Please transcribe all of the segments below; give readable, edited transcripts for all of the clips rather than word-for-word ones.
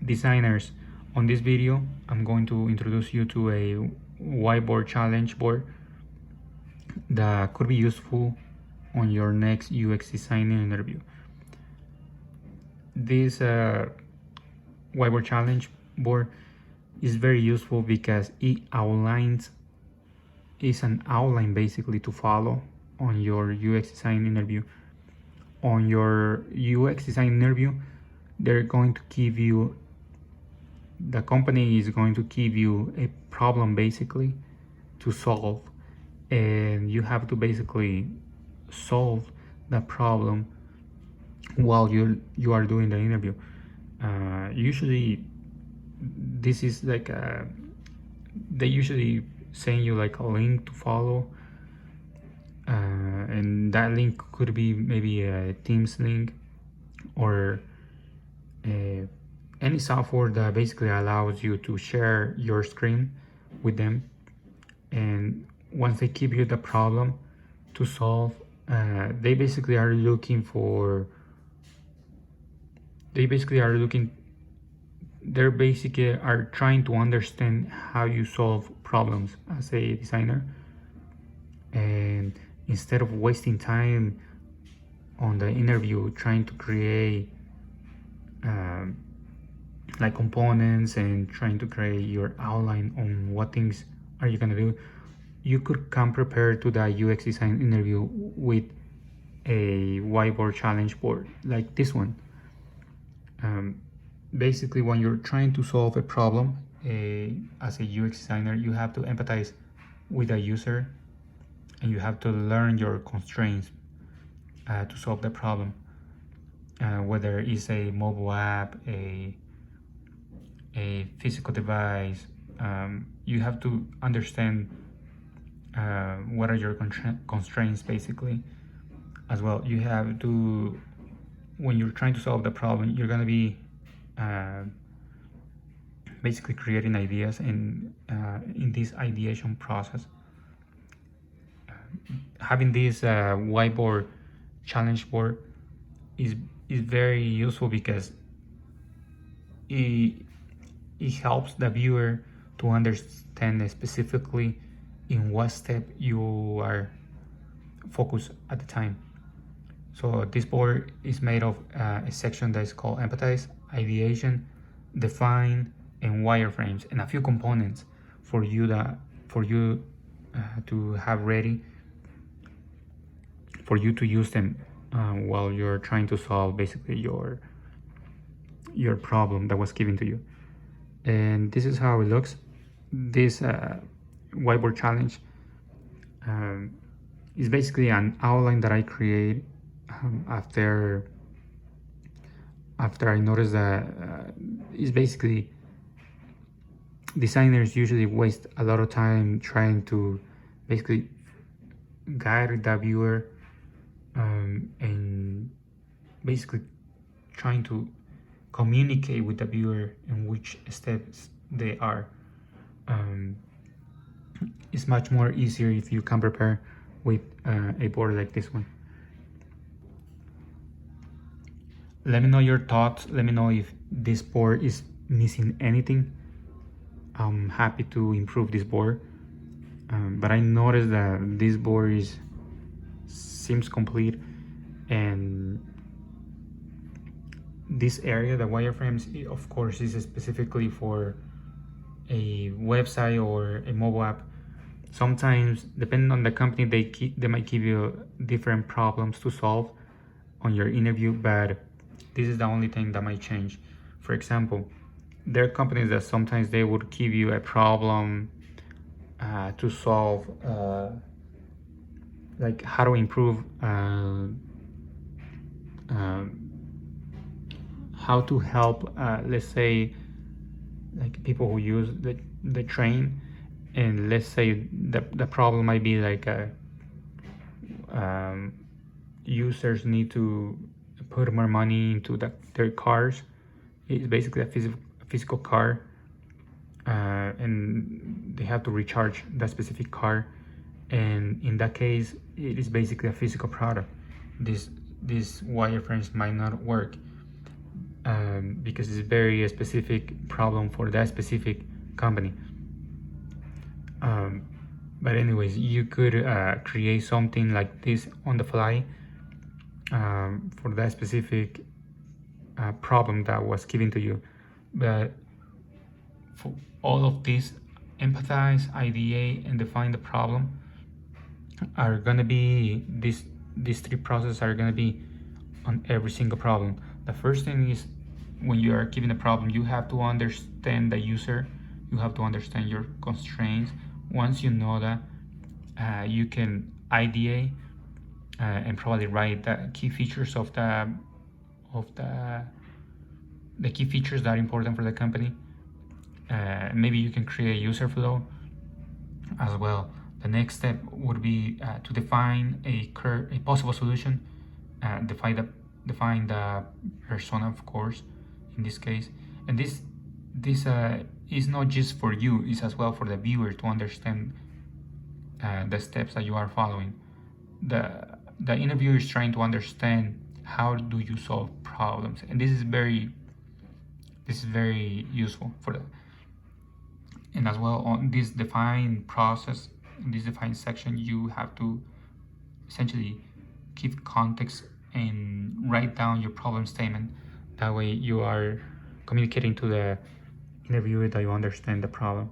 Designers, on this video I'm going to introduce you to a whiteboard challenge board that could be useful on your next UX designing interview. This whiteboard challenge board is very useful because it is an outline basically to follow on your UX design interview. On your UX design interview, the company is going to give you a problem basically to solve, and you have to basically solve the problem while you are doing the interview. Usually this is like they usually send you like a link to follow, and that link could be maybe a Teams link or any software that basically allows you to share your screen with them. And once they give you the problem to solve, they basically are looking trying to understand how you solve problems as a designer. And instead of wasting time on the interview trying to create like components and trying to create your outline on what things are you gonna do, you could come prepared to the UX design interview with a whiteboard challenge board like this one. Basically, when you're trying to solve a problem as a UX designer, you have to empathize with the user and you have to learn your constraints to solve the problem, whether it's a mobile app, a physical device. You have to understand what are your constraints basically as well. You have to, when you're trying to solve the problem, you're gonna be basically creating ideas in this ideation process. Having this whiteboard challenge board is very useful because it helps the viewer to understand specifically in what step you are focused at the time. So this board is made of a section that is called empathize, ideation, define, and wireframes, and a few components for you to have ready for you to use them while you're trying to solve basically your problem that was given to you. And this is how it looks. This whiteboard challenge is basically an outline that I create after I noticed that it's basically designers usually waste a lot of time trying to basically guide the viewer and basically trying to communicate with the viewer in which steps they are. It's much more easier if you can prepare with a board like this one. Let me know your thoughts. Let me know if this board is missing anything. I'm happy to improve this board, but I noticed that this board seems complete, and this area, the wireframes, of course, is specifically for a website or a mobile app. Sometimes, depending on the company, they might give you different problems to solve on your interview, but this is the only thing that might change. For example, there are companies that sometimes they would give you a problem to solve, like how to improve, how to help, let's say, like people who use the train, and let's say the problem might be like users need to put more money into their cars. It's basically a physical car, and they have to recharge that specific car, and in that case it is basically a physical product. These wireframes might not work, because it's very specific problem for that specific company. But anyways, you could create something like this on the fly for that specific problem that was given to you. But for all of this, empathize, ideate, and define the problem are gonna be these three processes are gonna be on every single problem. The first thing is, when you are given a problem, you have to understand the user, you have to understand your constraints. Once you know that, you can ideate and probably write the key features of the key features that are important for the company. Maybe you can create a user flow as well. The next step would be to define a possible solution, define the persona, of course, in this case. And this is not just for you, it's as well for the viewer to understand the steps that you are following. The interviewer is trying to understand how do you solve problems, and this is very useful for that. And as well, on this defined process, in this defined section, you have to essentially give context and write down your problem statement. That way you are communicating to the interviewer that you understand the problem.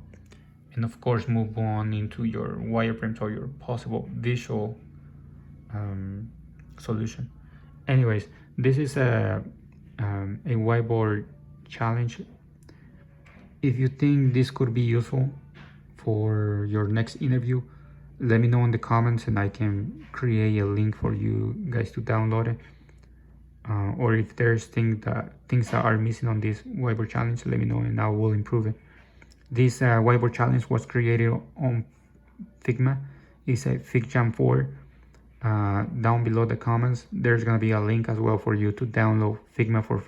And of course, move on into your wireframes or your possible visual solution. Anyways, this is a whiteboard challenge. If you think this could be useful for your next interview, let me know in the comments and I can create a link for you guys to download it. Or if there's things that are missing on this whiteboard challenge, let me know and I will improve it. This whiteboard challenge was created on Figma. It's a FigJam 4. Down below the comments, there's gonna be a link as well for you to download Figma for free.